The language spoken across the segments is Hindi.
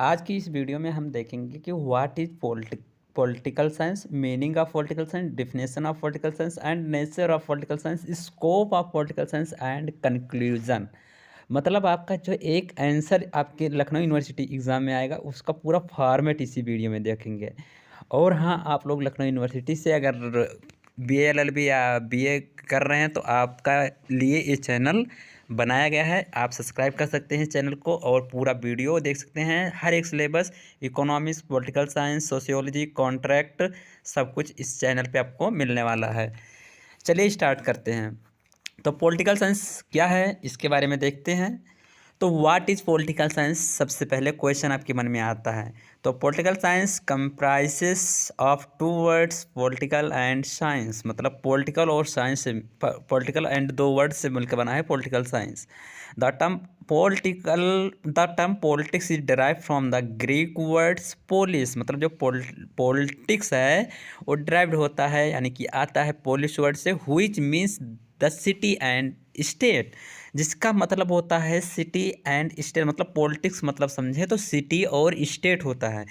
आज की इस वीडियो में हम देखेंगे कि what is political science, meaning of political science, definition of political science and nature of political science, scope of political science and conclusion. मतलब आपका जो एक आंसर आपके लखनऊ यूनिवर्सिटी एग्जाम में आएगा उसका पूरा फॉर्मेट इसी वीडियो में देखेंगे। और हाँ, आप लोग लखनऊ यूनिवर्सिटी से अगर BA LLB या BA कर रहे हैं तो आपका लिए ये चैनल बनाया गया है। आप सब्सक्राइब कर सकते हैं चैनल को और पूरा वीडियो देख सकते हैं। हर एक syllabus, economics, political science, sociology, contract, सब कुछ इस चैनल पे आपको मिलने वाला है। चलिए स्टार्ट करते हैं। तो पॉलिटिकल साइंस क्या है इसके बारे में देखते हैं। तो व्हाट इज़ पॉलिटिकल साइंस, सबसे पहले क्वेश्चन आपके मन में आता है। तो political science comprises of two words, political and science. मतलब पॉलिटिकल और साइंस से, पॉलिटिकल एंड दो वर्ड से मिलकर बना है political science. The term politics is derive from the Greek words polis. मतलब जो पॉलिटिक्स है वो डिराइव्ड होता है, यानी कि आता है पोलिश वर्ड से, which means the city and state. जिसका मतलब होता है सिटी एंड स्टेट। मतलब पॉलिटिक्स मतलब समझे तो सिटी और स्टेट होता है।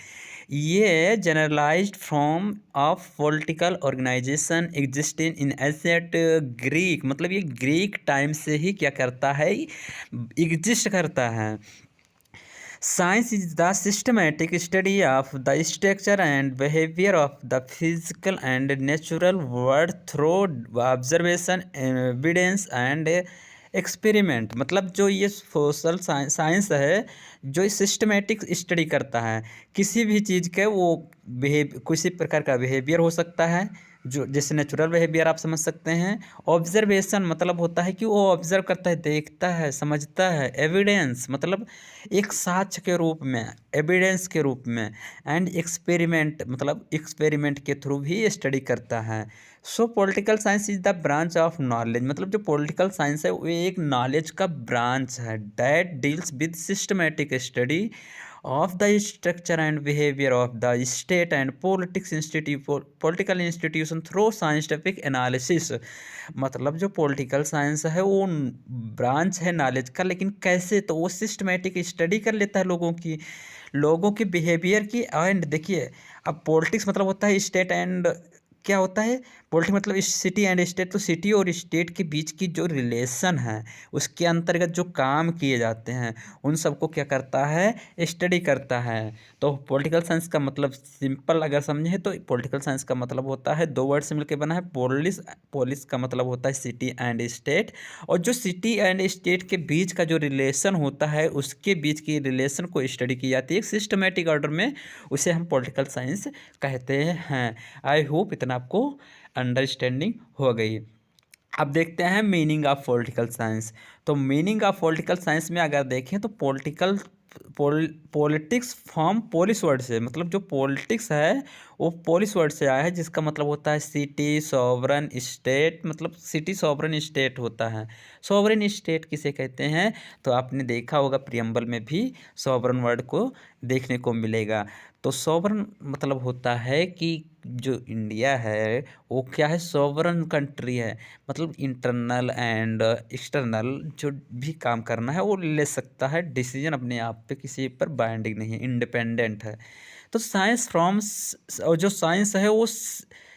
ये generalised form of political organisation existing in ancient Greek. मतलब ये ग्रीक टाइम से ही क्या करता है, एग्जिस्ट करता है। Science is the systematic study of the structure and behaviour of the physical and natural world through observation, evidence and experiment. मतलब जो ये सोशल साइंस है जो सिस्टमैटिक स्टडी करता है किसी भी चीज़ के, वो किसी प्रकार का बिहेवियर हो सकता है, जो जैसे नेचुरल बिहेवियर आप समझ सकते हैं। ऑब्जर्वेशन मतलब होता है कि वो ऑब्जर्व करता है, देखता है, समझता है। एविडेंस मतलब एक साक्ष्य के रूप में, एविडेंस के रूप में। एंड एक्सपेरिमेंट मतलब एक्सपेरिमेंट के थ्रू भी स्टडी करता है। सो political science is the branch of knowledge. मतलब जो पॉलिटिकल साइंस है वो एक नॉलेज का ब्रांच है that deals with systematic study of the structure and behavior of the state and political institution through scientific analysis। मतलब जो पॉलिटिकल साइंस है वो ब्रांच है नॉलेज का, लेकिन कैसे, तो वो सिस्टमेटिक स्टडी कर लेता है लोगों की बिहेवियर की। एंड देखिए, अब पॉलिटिक्स मतलब होता है स्टेट एंड, क्या होता है पॉलिटिक्स मतलब सिटी एंड स्टेट। तो सिटी और स्टेट के बीच की जो रिलेशन है उसके अंतर्गत जो काम किए जाते हैं उन सबको क्या करता है, स्टडी करता है। तो पॉलिटिकल साइंस का मतलब सिंपल अगर समझे तो पॉलिटिकल साइंस का मतलब होता है, दो वर्ड से मिलकर बना है, पोलिस का मतलब होता है सिटी एंड स्टेट। और जो सिटी एंड स्टेट के बीच का जो रिलेशन होता है उसके बीच की रिलेशन को स्टडी की जाती है एक सिस्टमेटिक ऑर्डर में, उसे हम पॉलिटिकल साइंस कहते हैं। आई होप इतना आपको अंडरस्टैंडिंग हो गई। अब देखते हैं मीनिंग ऑफ पॉलिटिकल साइंस। तो मीनिंग ऑफ पॉलिटिकल साइंस में अगर देखें तो पॉलिटिक्स फॉर्म पोलिश वर्ड से। मतलब जो पॉलिटिक्स है वो पोलिश वर्ड से आया है, जिसका मतलब होता है सिटी, सॉवरन, स्टेट। मतलब सिटी सॉवरन स्टेट होता है। सॉवरन स्टेट किसे कहते हैं, तो आपने देखा होगा प्रियम्बल में भी सॉवरन वर्ड को देखने को मिलेगा। तो सॉवरन मतलब होता है कि जो इंडिया है वो क्या है, सॉवरन कंट्री है। मतलब इंटरनल एंड एक्सटर्नल जो भी काम करना है वो ले सकता है डिसीजन, अपने आप पे किसी पर बाइंडिंग नहीं है, इंडिपेंडेंट है। तो साइंस फ्रॉम, जो साइंस है वो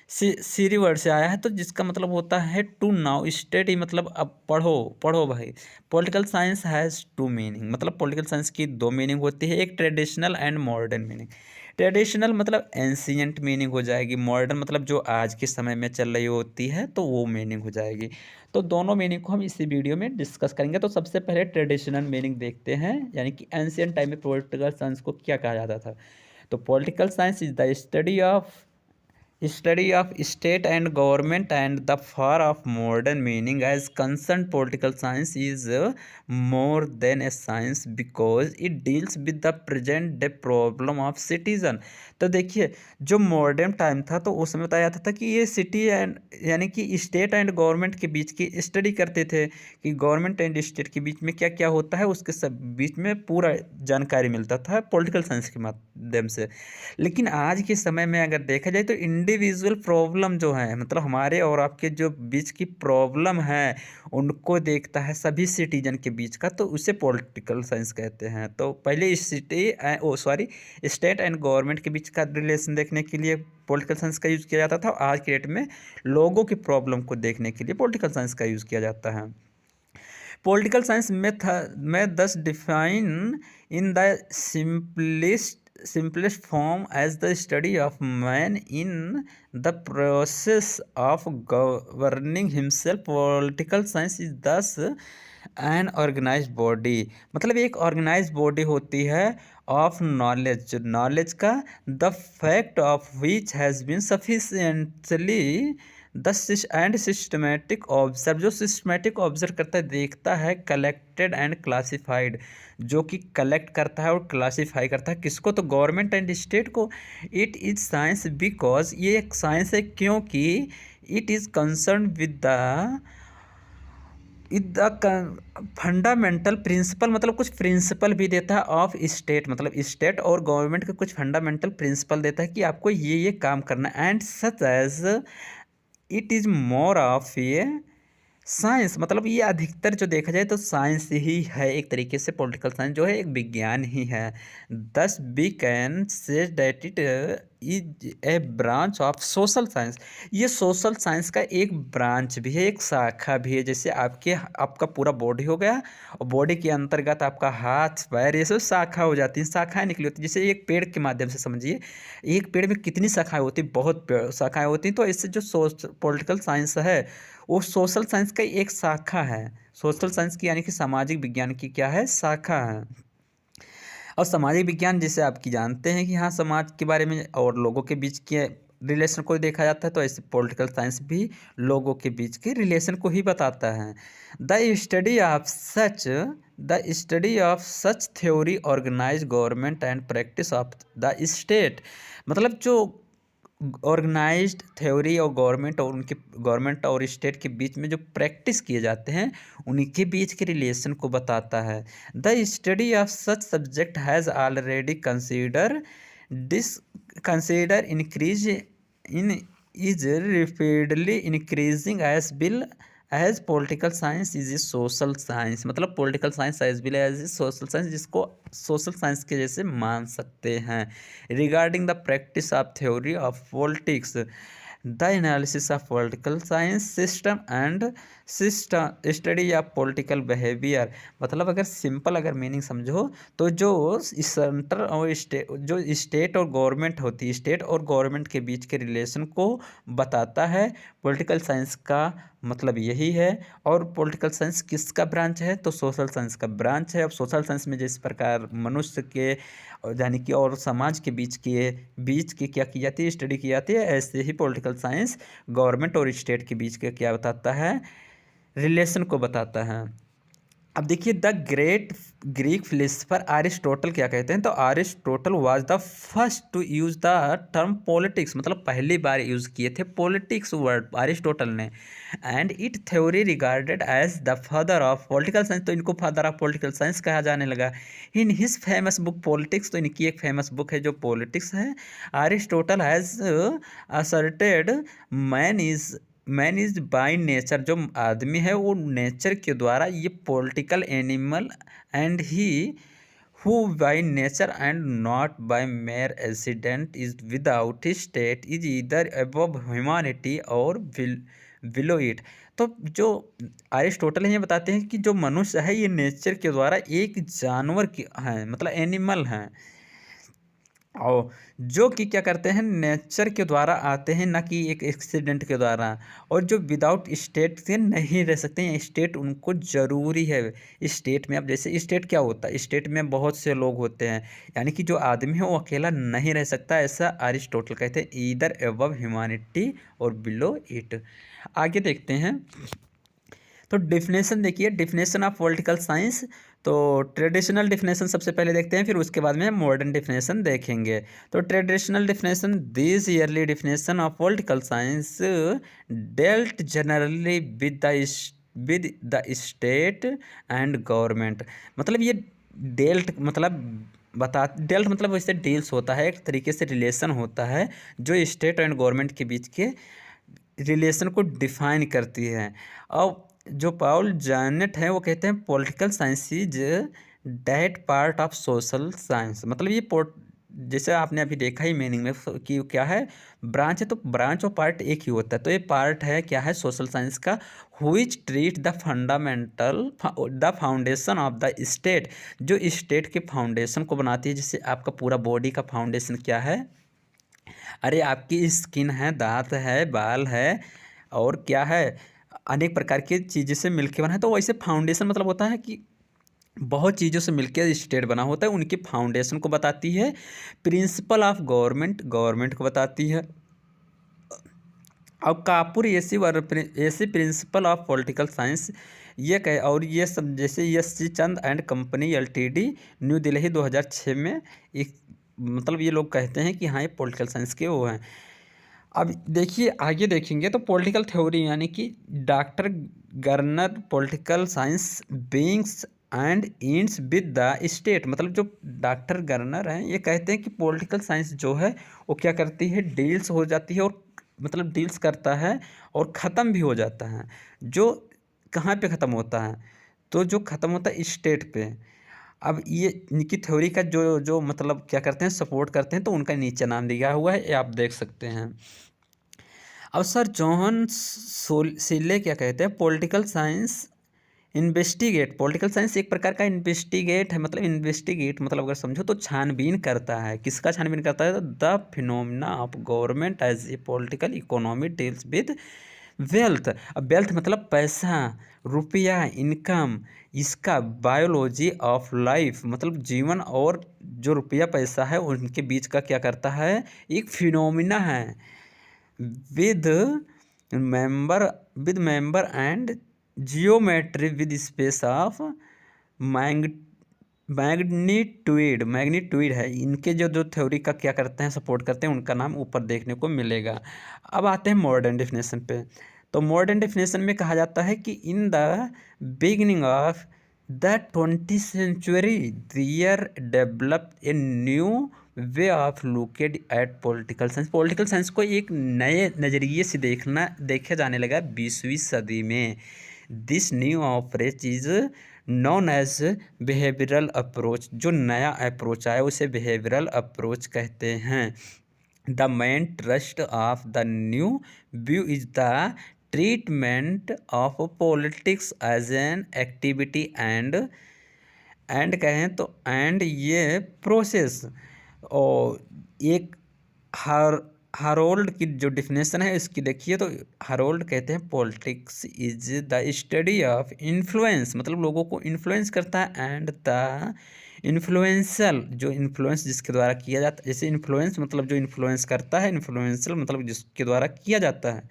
सीरी वर्ड से आया है, तो जिसका मतलब होता है टू नाउ स्टडी। मतलब अब पढ़ो पढ़ो भाई। Political science has two meaning. मतलब पॉलिटिकल साइंस की दो मीनिंग होती है, एक traditional and modern meaning. Traditional मतलब एंशियंट मीनिंग हो जाएगी, मॉडर्न मतलब जो आज के समय में चल रही होती है तो वो मीनिंग हो जाएगी। तो दोनों मीनिंग को हम इसी वीडियो में डिस्कस करेंगे। तो सबसे पहले ट्रेडिशनल मीनिंग देखते हैं, यानी कि एंशियंट टाइम में पॉलिटिकल साइंस को क्या कहा जाता था। तो political science is the study of state and government, and the far of modern meaning as concerned political science is more than a science because it deals with the present day problem of citizen। तो देखिए, जो मॉडर्न टाइम था तो उस समय बताया जाता था कि ये सिटी एंड, यानी कि स्टेट एंड गवर्नमेंट के बीच की स्टडी करते थे कि गवर्नमेंट एंड स्टेट के बीच में क्या क्या होता है, उसके सब बीच में पूरा जानकारी मिलता था पॉलिटिकल साइंस के माध्यम से। लेकिन आज के समय में अगर देखा जाए तो इंडिविजुअल प्रॉब्लम जो है, मतलब हमारे और आपके जो बीच की प्रॉब्लम है, उनको देखता है सभी सिटीजन के बीच का, तो उसे पॉलिटिकल साइंस कहते हैं। तो पहले स्टेट एंड गवर्नमेंट के बीच का रिलेशन देखने के लिए पॉलिटिकल साइंस का यूज़ किया जाता था, आज के डेट में लोगों की प्रॉब्लम को देखने के लिए पॉलिटिकल साइंस का यूज़ किया जाता है। पॉलिटिकल साइंस में thus define in the simplest form as the study of man in the process of governing himself. Political science is thus an organized body, मतलब एक ऑर्गेनाइज बॉडी होती है ऑफ नॉलेज, नॉलेज का the fact of which has been sufficiently the and systematic observe, जो सिस्टमेटिक ऑब्जर्व करता है, देखता है, कलेक्टेड एंड क्लासिफाइड, जो कि कलेक्ट करता है और क्लासीफाई करता है किसको, तो गवर्नमेंट एंड स्टेट को। इट इज़ साइंस बिकॉज, ये एक साइंस है क्योंकि it is concern with the fundamental principle, मतलब कुछ प्रिंसिपल भी देता है ऑफ स्टेट, मतलब स्टेट और गवर्नमेंट का कुछ फंडामेंटल प्रिंसिपल देता है कि आपको ये काम करना है। And such as it is more of a science, मतलब ये अधिकतर जो देखा जाए तो साइंस ही है, एक तरीके से पॉलिटिकल साइंस जो है एक विज्ञान ही है। Thus we can say that it is a branch of social science, ये सोशल साइंस का एक ब्रांच भी है, एक शाखा भी है। जैसे आपका पूरा बॉडी हो गया, और बॉडी के अंतर्गत आपका हाथ पैर, ये सब शाखा हो जाती हैं, शाखाएं निकली होती हैं। जैसे एक पेड़ के माध्यम से समझिए, एक पेड़ में कितनी शाखाएं होती हैं, बहुत शाखाएं होती हैं। तो इससे जो पॉलिटिकल साइंस है वो सोशल साइंस का एक शाखा है, सोशल साइंस की यानी कि सामाजिक विज्ञान की क्या है, शाखा है। और सामाजिक विज्ञान जैसे आपकी जानते हैं कि हाँ, समाज के बारे में और लोगों के बीच के रिलेशन को देखा जाता है, तो ऐसे पॉलिटिकल साइंस भी लोगों के बीच के रिलेशन को ही बताता है। The study of such theory organise government and practice of the state, मतलब जो ऑर्गेनाइज्ड थ्योरी और गवर्नमेंट और स्टेट के बीच में जो प्रैक्टिस किए जाते हैं, उनके बीच के रिलेशन को बताता है। The study of such subject has already consider increase in is repeatedly increasing as political science is a social science, मतलब political science as well as a social science, जिसको सोशल साइंस के जैसे मान सकते हैं। Regarding the practice of theory of politics, the analysis of political science system and system study of political behaviour, मतलब अगर मीनिंग समझो तो जो सेंटर और स्टेट और गवर्नमेंट होती है, स्टेट और गवर्नमेंट के बीच के रिलेशन को बताता है। पॉलिटिकल साइंस का मतलब यही है। और पॉलिटिकल साइंस किसका ब्रांच है, तो सोशल साइंस का ब्रांच है। अब सोशल साइंस में जिस प्रकार मनुष्य के यानी कि और समाज के बीच की क्या की जाती है, स्टडी की जाती है, ऐसे ही पॉलिटिकल साइंस गवर्नमेंट और स्टेट के बीच के क्या बताता है, रिलेशन को बताता है। अब देखिए the great Greek philosopher Aristotle क्या कहते हैं, तो Aristotle was the first to use the term politics, मतलब पहली बार यूज़ किए थे पॉलिटिक्स वर्ड अरिस्टोटल ने। And it theory regarded as the father of political science, तो इनको फादर ऑफ पॉलिटिकल साइंस कहा जाने लगा। In his famous book politics, तो इनकी एक फेमस बुक है जो पॉलिटिक्स है। Aristotle has asserted man is by nature, जो आदमी है वो नेचर के द्वारा ये political animal, and he who by nature and not by mere accident is without state is either above humanity और बिलो इट। तो जो अरिस्टोटल ये बताते हैं कि जो मनुष्य है ये नेचर के द्वारा एक जानवर की है, मतलब एनिमल हैं, और जो कि क्या करते हैं, नेचर के द्वारा आते हैं, ना कि एक एक्सीडेंट के द्वारा, और जो विदाउट स्टेट से नहीं रह सकते हैं, स्टेट उनको ज़रूरी है। स्टेट में अब जैसे स्टेट क्या होता है, स्टेट में बहुत से लोग होते हैं, यानी कि जो आदमी है वो अकेला नहीं रह सकता, ऐसा अरिस्टोटल कहते हैं, ईदर एबव ह्यूमैनिटी और बिलो इट। आगे देखते हैं, तो डिफिनेशन देखिए, डिफिनेशन ऑफ पॉलिटिकल साइंस। तो ट्रेडिशनल डिफिनेशन सबसे पहले देखते हैं, फिर उसके बाद में मॉडर्न डिफिनेशन देखेंगे। तो traditional definition, this yearly definition of political science dealt generally with the state and government, मतलब ये डेल्ट मतलब डेल्ट मतलब वैसे डील्स होता है, एक तरीके से रिलेशन होता है जो स्टेट एंड गवर्नमेंट के बीच के रिलेशन को डिफाइन करती है। और जो पाउल जानेट है वो कहते हैं political science is that part of social science. मतलब ये जैसे आपने अभी देखा ही मीनिंग में कि क्या है, ब्रांच है, तो ब्रांच और पार्ट एक ही होता है। तो ये पार्ट है क्या है सोशल साइंस का, which treat the fundamental the foundation of the state, जो स्टेट के फाउंडेशन को बनाती है। जैसे आपका पूरा बॉडी का फाउंडेशन क्या है, अरे आपकी स्किन है, दांत है, बाल है, और क्या है, अनेक प्रकार की चीज़ों से मिलके बना है। तो वैसे फाउंडेशन मतलब होता है कि बहुत चीज़ों से मिलकर स्टेट बना होता है, उनकी फाउंडेशन को बताती है। प्रिंसिपल ऑफ गवर्नमेंट, गवर्नमेंट को बताती है। और कापुर ऐसी प्रिंसिपल ऑफ पॉलिटिकल साइंस ये कहे, और ये सब जैसे S C Chand and company LTD new Delhi 2006 में एक, मतलब ये लोग कहते हैं कि हाँ ये पॉलिटिकल साइंस के वो हैं। अब देखिए आगे देखेंगे तो पॉलिटिकल थ्योरी यानी कि doctor Garner political science begins and ends with the state, मतलब जो डॉक्टर गर्नर हैं ये कहते हैं कि पॉलिटिकल साइंस जो है वो क्या करती है, डील्स हो जाती है, और मतलब डील्स करता है और ख़त्म भी हो जाता है। जो कहाँ पे ख़त्म होता है, तो जो ख़त्म होता है स्टेट पे। अब ये इनकी थ्योरी का जो जो मतलब क्या करते हैं, सपोर्ट करते हैं, तो उनका नीचे नाम दिया हुआ है, ये आप देख सकते हैं। अब सर जॉन सिले क्या कहते हैं, political science investigate, political science एक प्रकार का इन्वेस्टिगेट है, मतलब इन्वेस्टिगेट मतलब अगर समझो तो छानबीन करता है। किसका छानबीन करता है, तो the phenomena of government as a political economy deals with wealth. अब वेल्थ मतलब पैसा, रुपया, इनकम, इसका बायोलॉजी ऑफ लाइफ मतलब जीवन, और जो रुपया पैसा है उनके बीच का क्या करता है, एक फिनोमिना है। With member and geometry with space of mag magnitude है। इनके जो जो थ्योरी का क्या करते हैं, सपोर्ट करते हैं, उनका नाम ऊपर देखने को मिलेगा। अब आते हैं मॉडर्न डेफिनेशन पे। तो मॉडर्न डेफिनेशन में कहा जाता है कि in the beginning of the 20th century there develop a new way of looked at political science. Political science को एक नए नज़रिए से देखा जाने लगा 20वीं सदी में। This new approach is known as behavioural approach. जो नया अप्रोच आया उसे बिहेवियरल अप्रोच कहते हैं। The main thrust of the new view is the treatment of politics as an activity and कहें तो एंड ये प्रोसेस। और एक हर हरोल्ड की जो डिफिनेशन है इसकी देखिए, तो हरोल्ड कहते हैं politics is the study of influence, मतलब लोगों को इन्फ्लुएंस करता है, एंड द इन्फ्लुएंसल, जो इन्फ्लुएंस जिसके द्वारा किया जाता है। जैसे इन्फ्लुएंस मतलब जो इन्फ्लुएंस करता है, इन्फ्लुएंसल मतलब जिसके द्वारा किया जाता है।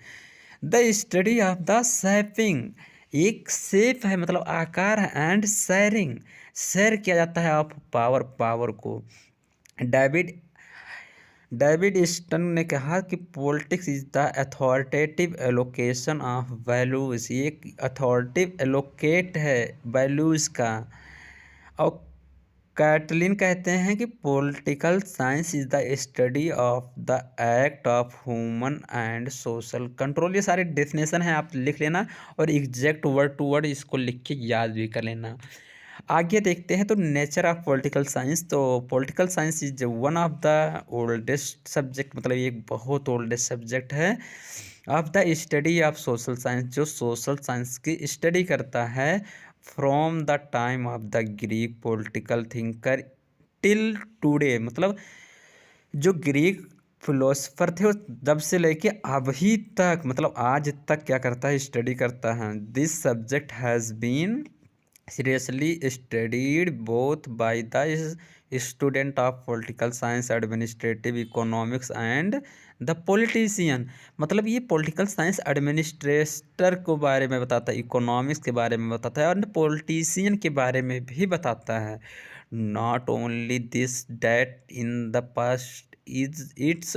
The study of the shaping, एक शेप है मतलब आकार है, एंड शेयरिंग, शेयर किया जाता है ऑफ पावर, पावर को। डेविड डेविड स्टन ने कहा कि politics is the authoritative allocation of values, ये एक अथॉरिटेटिव एलोकेट है वैल्यूज का। और कैटलिन कहते हैं कि political science is the study of the act of human and social control. ये सारे डेफिनेशन हैं, आप लिख लेना, और एग्जैक्ट वर्ड टू वर्ड इसको लिख के याद भी कर लेना। आगे देखते हैं तो नेचर ऑफ पॉलिटिकल साइंस। तो political science is one of the oldest subject, मतलब ये एक बहुत ओल्डेस्ट सब्जेक्ट है of the study of social science, जो सोशल साइंस की स्टडी करता है from the time of the Greek political thinker till today. मतलब जो ग्रीक फिलोसफर थे वो जब से लेके अभी तक, मतलब आज तक क्या करता है, स्टडी करता है। This subject has been seriously studied both by the student of political science, administrative economics and the politician। मतलब ये पॉलिटिकल साइंस एडमिनिस्ट्रेटर को बारे में बताता है, इकोनॉमिक्स के बारे में बताता है, और पॉलिटिशियन के बारे में भी बताता है। Not only this that in the past is it's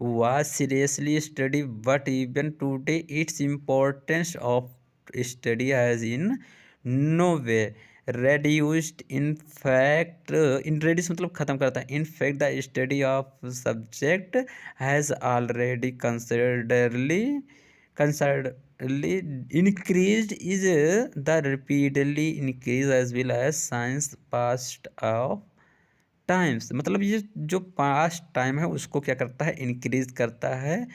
was seriously studied, but even today its importance of study has in no way reduced in fact in reduce मतलब ख़त्म करता है। In fact the study of subject has already considerably increased is the repeatedly increase as well as science past of times मतलब ये जो पास्ट टाइम है उसको क्या करता है, इंक्रीज करता है।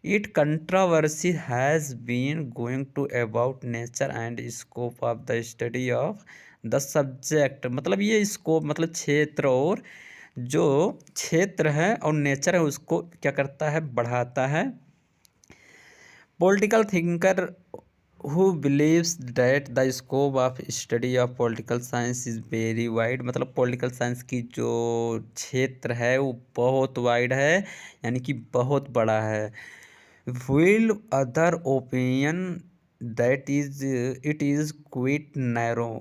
It controversy has been going to about nature and scope of the study of the subject मतलब ये स्कोप मतलब क्षेत्र और जो क्षेत्र है और नेचर है उसको क्या करता है, बढ़ाता है। Political thinker who believes that the scope of study of political science is very wide मतलब पॉलिटिकल साइंस की जो क्षेत्र है वो बहुत वाइड है, यानी कि बहुत बड़ा है। will other opinion that is it is quite narrow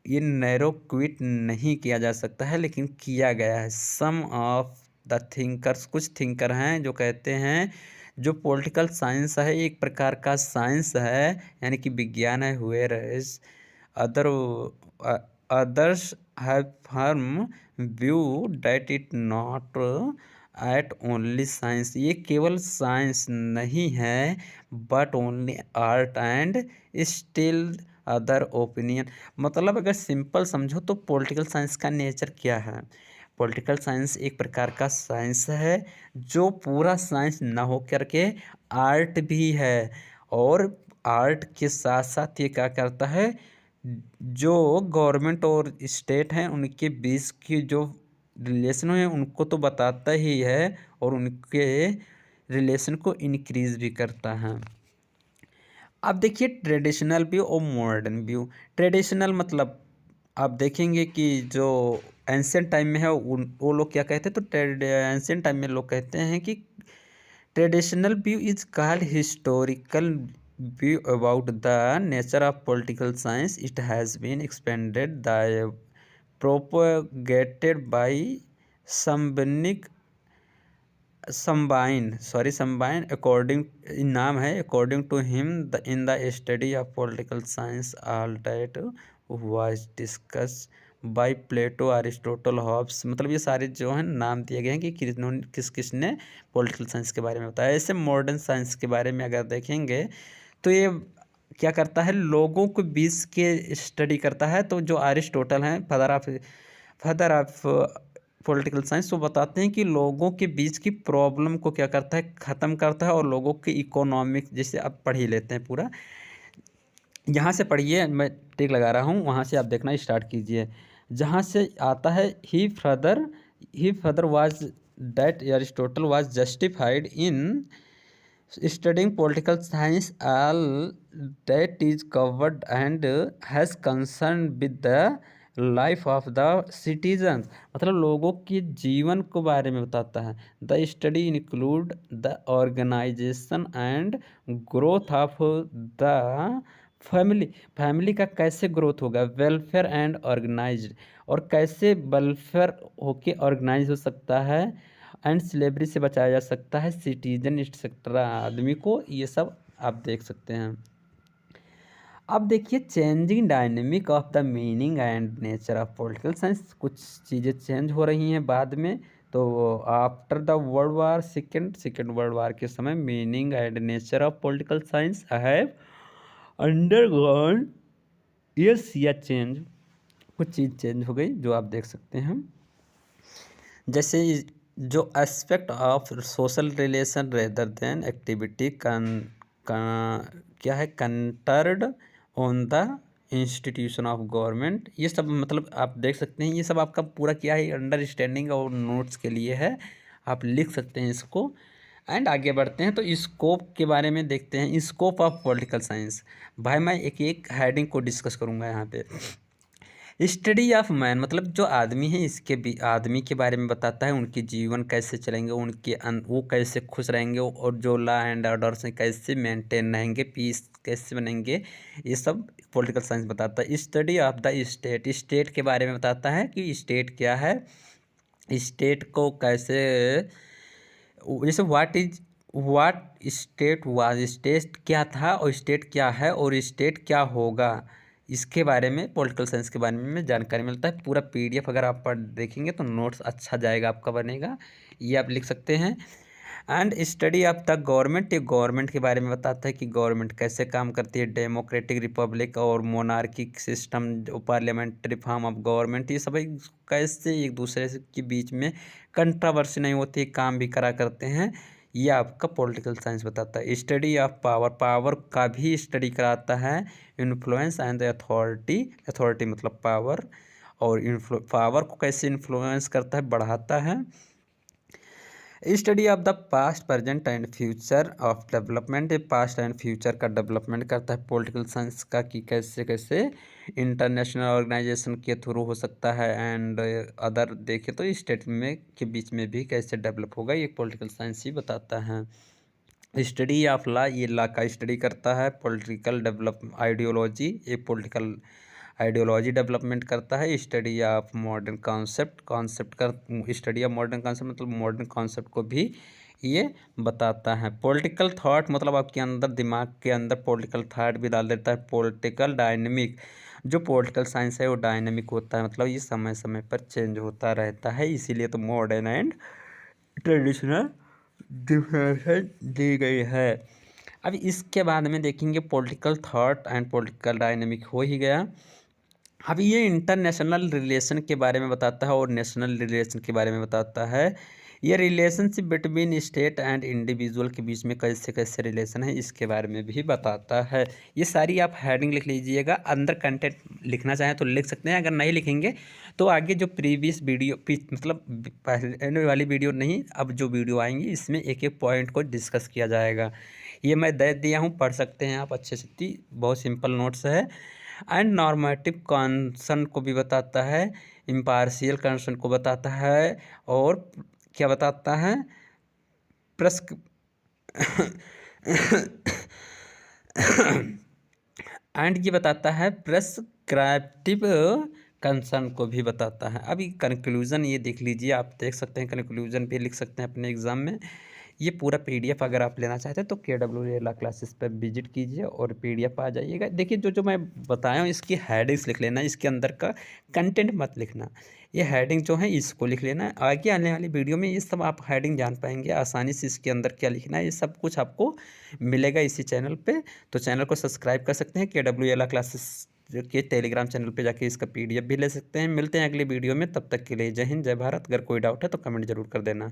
ये नैरो क्विट नहीं किया जा सकता है लेकिन किया गया है। सम ऑफ द थिंकर्स कुछ थिंकर हैं जो कहते हैं जो पॉलिटिकल साइंस है एक प्रकार का साइंस है यानी कि विज्ञान है। Where other others have firm view that it not at only science ये केवल साइंस नहीं है but only art and still other opinion मतलब अगर सिंपल समझो तो पॉलिटिकल साइंस का नेचर क्या है। पॉलिटिकल साइंस एक प्रकार का साइंस है जो पूरा साइंस ना हो करके आर्ट भी है और आर्ट के साथ साथ ये क्या करता है जो गवर्नमेंट और स्टेट हैं उनके बीच की जो रिलेशन है उनको तो बताता ही है और उनके रिलेशन को इंक्रीज भी करता है। अब देखिए ट्रेडिशनल व्यू और मॉडर्न व्यू। ट्रेडिशनल मतलब आप देखेंगे कि जो एंशियंट टाइम में है वो लोग क्या कहते हैं तो एंशियंट टाइम में लोग कहते हैं कि traditional view is called historical view about the nature of political science. It has been expanded the propagated by सम्बनिक संबाइन अकॉर्डिंग नाम है according to him in the study of political science all that was discuss by Plato Aristotle Hobbes मतलब ये सारे जो हैं नाम दिए गए हैं कि किस किस ने पॉलिटिकल साइंस के बारे में बताया। ऐसे मॉडर्न साइंस के बारे में अगर देखेंगे तो ये क्या करता है लोगों को बीच के स्टडी करता है। तो जो अरिस्टोटल हैं फादर ऑफ पॉलिटिकल साइंस वो बताते हैं कि लोगों के बीच की प्रॉब्लम को क्या करता है, ख़त्म करता है और लोगों के इकोनॉमिक जैसे आप पढ़ ही लेते हैं पूरा। यहाँ से पढ़िए मैं टिक लगा रहा हूँ वहाँ से आप देखना स्टार्ट कीजिए। जहाँ से आता है he further was that Aristotle was justified in studying political science all that is covered and has concern with the life of the citizens मतलब लोगों के जीवन के बारे में बताता है। The study include the organisation and growth of the family का कैसे ग्रोथ होगा, वेलफेयर एंड ऑर्गेनाइज्ड और कैसे वेलफेयर होके ऑर्गेनाइज हो सकता है एंड स्लेवरी से बचाया जा सकता है सिटीजन एक्सेट्रा आदमी को। ये सब आप देख सकते हैं। अब देखिए changing dynamic of the meaning and nature of political science कुछ चीज़ें चेंज हो रही हैं बाद में। तो after the second world war के समय meaning and nature of political science have undergone yes या चेंज कुछ चीज़ चेंज हो गई जो आप देख सकते हैं। जैसे जो aspect of social relation rather than activity क्या है centred on the institution of government. ये सब मतलब आप देख सकते हैं ये सब आपका पूरा क्या है अंडरस्टैंडिंग और नोट्स के लिए है, आप लिख सकते हैं इसको। एंड आगे बढ़ते हैं तो स्कोप के बारे में देखते हैं। स्कोप ऑफ पॉलिटिकल साइंस भाई मैं एक एक हेडिंग को डिस्कस करूँगा यहाँ पे। स्टडी ऑफ मैन मतलब जो आदमी है इसके भी आदमी के बारे में बताता है, उनके जीवन कैसे चलेंगे, वो कैसे खुश रहेंगे और जो लॉ एंड ऑर्डर से कैसे मेंटेन रहेंगे, पीस कैसे बनेंगे, ये सब पॉलिटिकल साइंस बताता है। स्टडी ऑफ द स्टेट के बारे में बताता है कि स्टेट क्या है, स्टेट को कैसे जैसे व्हाट स्टेट वाज, स्टेट क्या था और स्टेट क्या है और स्टेट क्या होगा, इसके बारे में, पॉलिटिकल साइंस के बारे में जानकारी मिलता है। पूरा PDF अगर आप पढ़ देखेंगे तो नोट्स अच्छा जाएगा आपका बनेगा, ये आप लिख सकते हैं। And study of the government, ये गवर्नमेंट के बारे में बताता है कि गवर्नमेंट कैसे काम करती है, डेमोक्रेटिक रिपब्लिक और मोनार्किक सिस्टम, जो पार्लियामेंट्री फॉर्म ऑफ गवर्नमेंट, ये सभी कैसे एक दूसरे के बीच में कंट्रोवर्सी नहीं होती, काम भी करा करते हैं, ये आपका पॉलिटिकल साइंस बताता है। स्टडी ऑफ पावर, पावर का भी स्टडी कराता है। इन्फ्लुएंस एंड अथॉरिटी, अथॉरिटी मतलब पावर, और पावर को कैसे इन्फ्लुएंस करता है, बढ़ाता है। Study of the past, present and future of development, ये पास्ट एंड फ्यूचर का डेवलपमेंट करता है पॉलिटिकल साइंस का, कि कैसे कैसे इंटरनेशनल ऑर्गेनाइजेशन के थ्रू हो सकता है, एंड अदर देखें तो स्टेट में के बीच में भी कैसे डेवलप होगा, ये पॉलिटिकल साइंस ही बताता है। स्टडी ऑफ लॉ, ये लॉ का स्टडी करता है। पॉलिटिकल डेवलप आइडियोलॉजी, ये पॉलिटिकल आइडियोलॉजी डेवलपमेंट करता है। Study of modern concept, concept का स्टडी ऑफ मॉडर्न कॉन्सेप्ट मतलब मॉडर्न कॉन्सेप्ट को भी ये बताता है। पॉलिटिकल थॉट मतलब आपके अंदर, दिमाग के अंदर पॉलिटिकल थॉट भी डाल देता है। पॉलिटिकल डायनेमिक, जो पॉलिटिकल साइंस है वो डायनेमिक होता है, मतलब ये समय समय पर चेंज होता रहता है, इसीलिए तो मॉडर्न एंड ट्रेडिशनल डिफरेंस दी गई है। अब इसके बाद में देखेंगे political thought and political dynamic हो ही गया। अब ये इंटरनेशनल रिलेशन के बारे में बताता है और नेशनल रिलेशन के बारे में बताता है। ये relationship between state and individual के बीच में कैसे कैसे रिलेशन है, इसके बारे में भी बताता है। ये सारी आप हेडिंग लिख लीजिएगा, अंदर कंटेंट लिखना चाहें तो लिख सकते हैं, अगर नहीं लिखेंगे तो आगे जो प्रीवियस वीडियो मतलब पहले वाली वीडियो नहीं, अब जो वीडियो आएंगी इसमें एक एक पॉइंट को डिस्कस किया जाएगा। ये मैं दे दिया हूँ, पढ़ सकते हैं आप अच्छे से, बहुत सिंपल नोट्स है। एंड नॉर्मेटिव कंसर्न को भी बताता है, इम्पार्शियल कंसर्न को बताता है, और क्या बताता है, प्रेस्क एंड ये बताता है प्रेस्क्राइप्टिव कंसर्न को भी बताता है। अभी कंक्लूजन ये देख लीजिए, आप देख सकते हैं, कंक्लूजन भी लिख सकते हैं अपने एग्जाम में। ये पूरा PDF अगर आप लेना चाहते हैं तो KW लॉ क्लासेस पर विजिट कीजिए और PDF आ जाइएगा। देखिए जो जो मैं बताया हूँ इसकी हेडिंग्स लिख लेना, इसके अंदर का कंटेंट मत लिखना, ये हेडिंग जो है इसको लिख लेना। आगे आने वाली वीडियो में ये सब आप हेडिंग जान पाएंगे आसानी से, इसके अंदर क्या लिखना है ये सब कुछ आपको मिलेगा इसी चैनल पे। तो चैनल को सब्सक्राइब कर सकते हैं, KW लॉ क्लासेस के टेलीग्राम चैनल पे जाके इसका PDF भी ले सकते हैं। मिलते हैं अगली वीडियो में, तब तक के लिए जय हिंद जय भारत। अगर कोई डाउट है तो कमेंट जरूर कर देना।